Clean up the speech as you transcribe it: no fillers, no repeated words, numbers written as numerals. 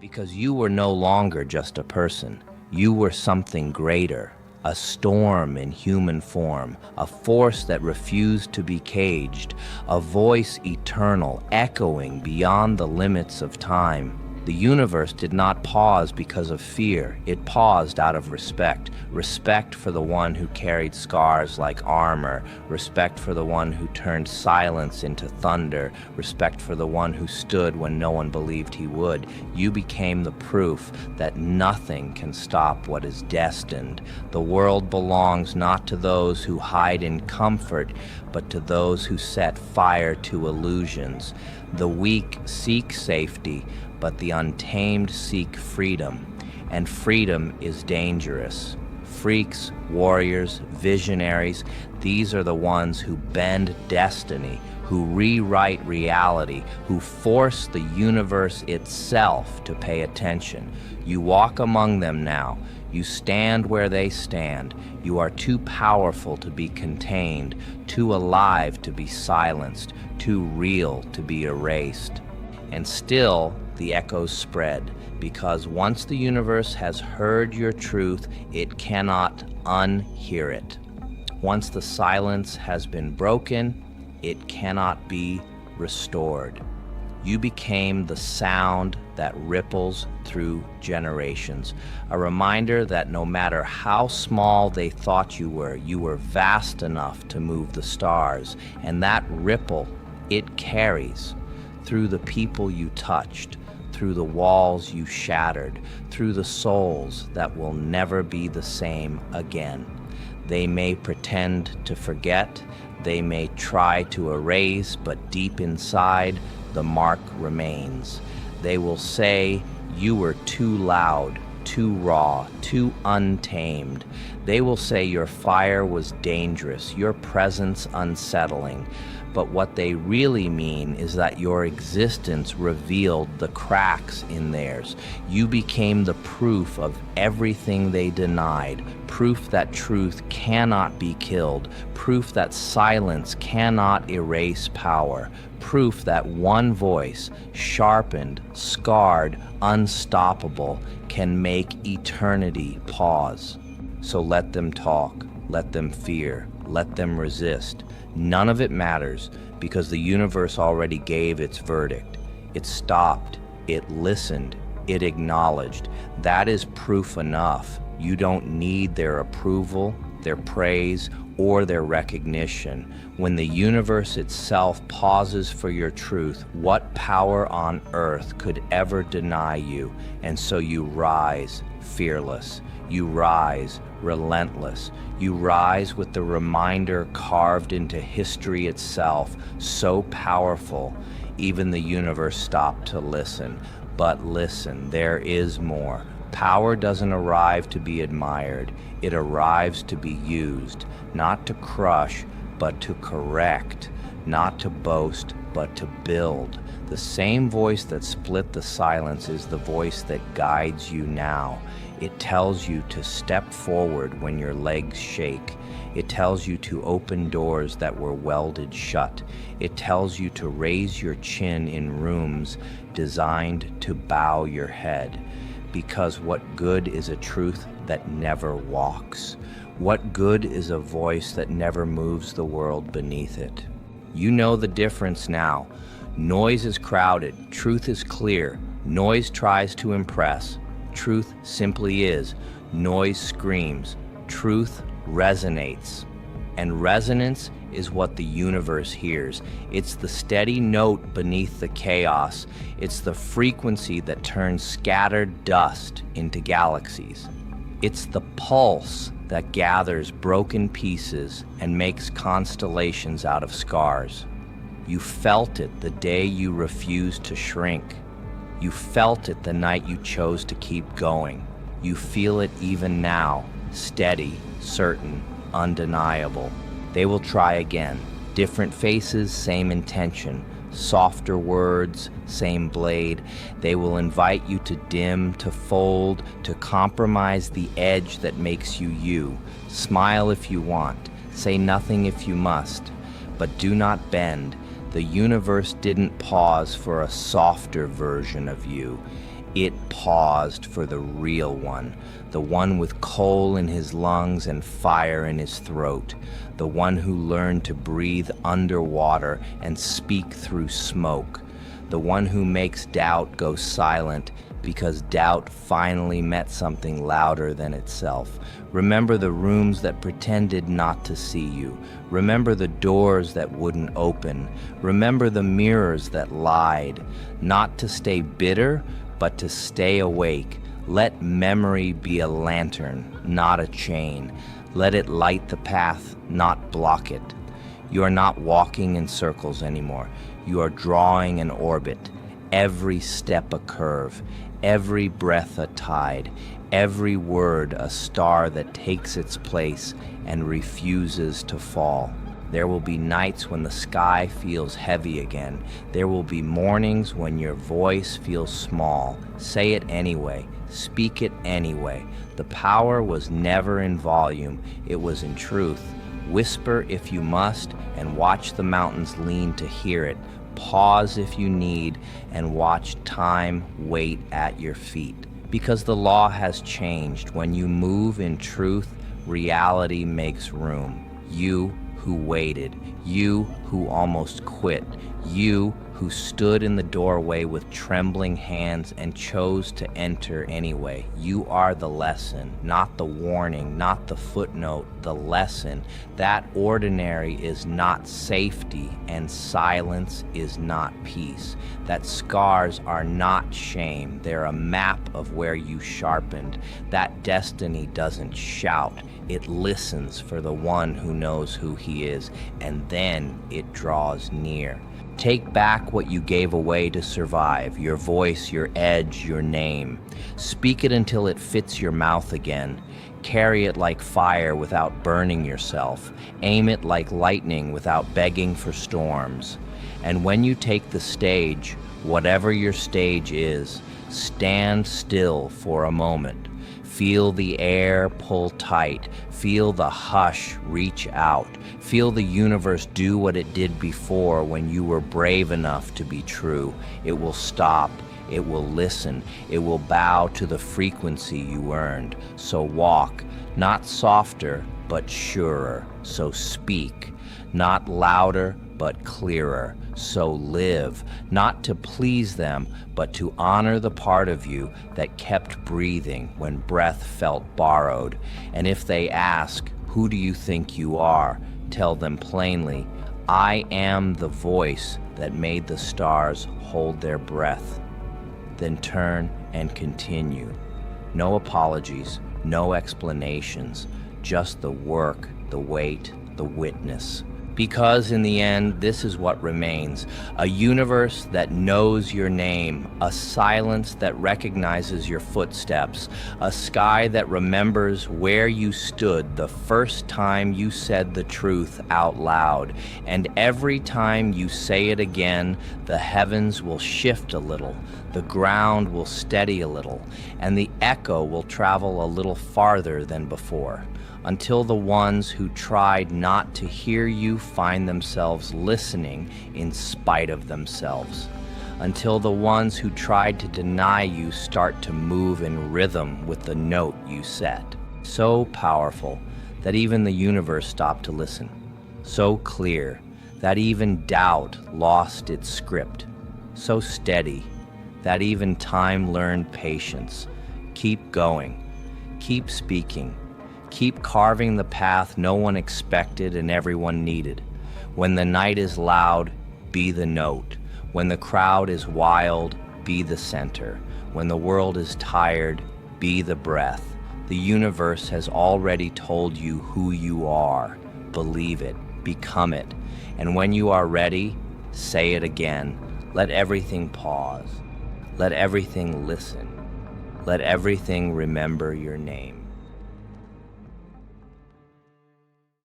Because you were no longer just a person. You were something greater, a storm in human form, a force that refused to be caged, a voice eternal, echoing beyond the limits of time. The universe did not pause because of fear. It paused out of respect. Respect for the one who carried scars like armor. Respect for the one who turned silence into thunder. Respect for the one who stood when no one believed he would. You became the proof that nothing can stop what is destined. The world belongs not to those who hide in comfort, but to those who set fire to illusions. The weak seek safety, but the untamed seek freedom, and freedom is dangerous. Freaks, warriors, visionaries, these are the ones who bend destiny, who rewrite reality, who force the universe itself to pay attention. You walk among them now. You stand where they stand. You are too powerful to be contained, too alive to be silenced, too real to be erased. And still, the echoes spread, because once the universe has heard your truth, it cannot unhear it. Once the silence has been broken, it cannot be restored. You became the sound that ripples through generations, a reminder that no matter how small they thought you were vast enough to move the stars, and that ripple, it carries through the people you touched, through the walls you shattered, through the souls that will never be the same again. They may pretend to forget, they may try to erase, but deep inside, the mark remains. They will say you were too loud, too raw, too untamed. They will say your fire was dangerous, your presence unsettling. But what they really mean is that your existence revealed the cracks in theirs. You became the proof of everything they denied, proof that truth cannot be killed, proof that silence cannot erase power, proof that one voice, sharpened, scarred, unstoppable, can make eternity pause. So let them talk, let them fear, let them resist. None of it matters, because the universe already gave its verdict. It stopped, it listened, it acknowledged. That is proof enough. You don't need their approval, their praise, or their recognition. When the universe itself pauses for your truth, what power on earth could ever deny you? And so you rise, fearless. You rise, relentless. You rise with the reminder carved into history itself, so powerful, even the universe stopped to listen. But listen, there is more. Power doesn't arrive to be admired. It arrives to be used, not to crush, but to correct, not to boast, but to build. The same voice that split the silence is the voice that guides you now. It tells you to step forward when your legs shake. It tells you to open doors that were welded shut. It tells you to raise your chin in rooms designed to bow your head. Because what good is a truth that never walks? What good is a voice that never moves the world beneath it? You know the difference now. Noise is crowded, truth is clear. Noise tries to impress. Truth simply is. Noise screams. Truth resonates. And resonance is what the universe hears. It's the steady note beneath the chaos. It's the frequency that turns scattered dust into galaxies. It's the pulse that gathers broken pieces and makes constellations out of scars. You felt it the day you refused to shrink. You felt it the night you chose to keep going. You feel it even now, steady, certain, undeniable. They will try again. Different faces, same intention. Softer words, same blade. They will invite you to dim, to fold, to compromise the edge that makes you you. Smile if you want. Say nothing if you must. But do not bend. The universe didn't pause for a softer version of you. It paused for the real one, the one with coal in his lungs and fire in his throat, the one who learned to breathe underwater and speak through smoke, the one who makes doubt go silent because doubt finally met something louder than itself. Remember the rooms that pretended not to see you. Remember the doors that wouldn't open. Remember the mirrors that lied. Not to stay bitter, but to stay awake. Let memory be a lantern, not a chain. Let it light the path, not block it. You are not walking in circles anymore. You are drawing an orbit. Every step a curve, every breath a tide, every word a star that takes its place and refuses to fall. There will be nights when the sky feels heavy again. There will be mornings when your voice feels small. Say it anyway. Speak it anyway. The power was never in volume. It was in truth. Whisper if you must, and watch the mountains lean to hear it. Pause if you need, and watch time wait at your feet. Because the law has changed. When you move in truth, reality makes room. You who waited, you who almost quit, you who stood in the doorway with trembling hands and chose to enter anyway. You are the lesson, not the warning, not the footnote, the lesson. That ordinary is not safety, and silence is not peace. That scars are not shame, they're a map of where you sharpened. That destiny doesn't shout, it listens for the one who knows who he is, and then it draws near. Take back what you gave away to survive, your voice, your edge, your name. Speak it until it fits your mouth again. Carry it like fire without burning yourself. Aim it like lightning without begging for storms. And when you take the stage, whatever your stage is, stand still for a moment. Feel the air pull tight. Feel the hush reach out. Feel the universe do what it did before when you were brave enough to be true. It will stop. It will listen. It will bow to the frequency you earned. So walk, not softer, but surer. So speak, not louder, but clearer. So live, not to please them, but to honor the part of you that kept breathing when breath felt borrowed. And if they ask, who do you think you are? Tell them plainly, I am the voice that made the stars hold their breath. Then turn and continue. No apologies, no explanations, just the work, the weight, the witness. Because in the end, this is what remains. A universe that knows your name, a silence that recognizes your footsteps, a sky that remembers where you stood the first time you said the truth out loud. And every time you say it again, the heavens will shift a little, the ground will steady a little, and the echo will travel a little farther than before, until the ones who tried not to hear you find themselves listening in spite of themselves, until the ones who tried to deny you start to move in rhythm with the note you set. So powerful that even the universe stopped to listen. So clear that even doubt lost its script. So steady that even time learned patience. Keep going. Keep speaking. Keep carving the path no one expected and everyone needed. When the night is loud, be the note. When the crowd is wild, be the center. When the world is tired, be the breath. The universe has already told you who you are. Believe it, become it. And when you are ready, say it again. Let everything pause. Let everything listen. Let everything remember your name.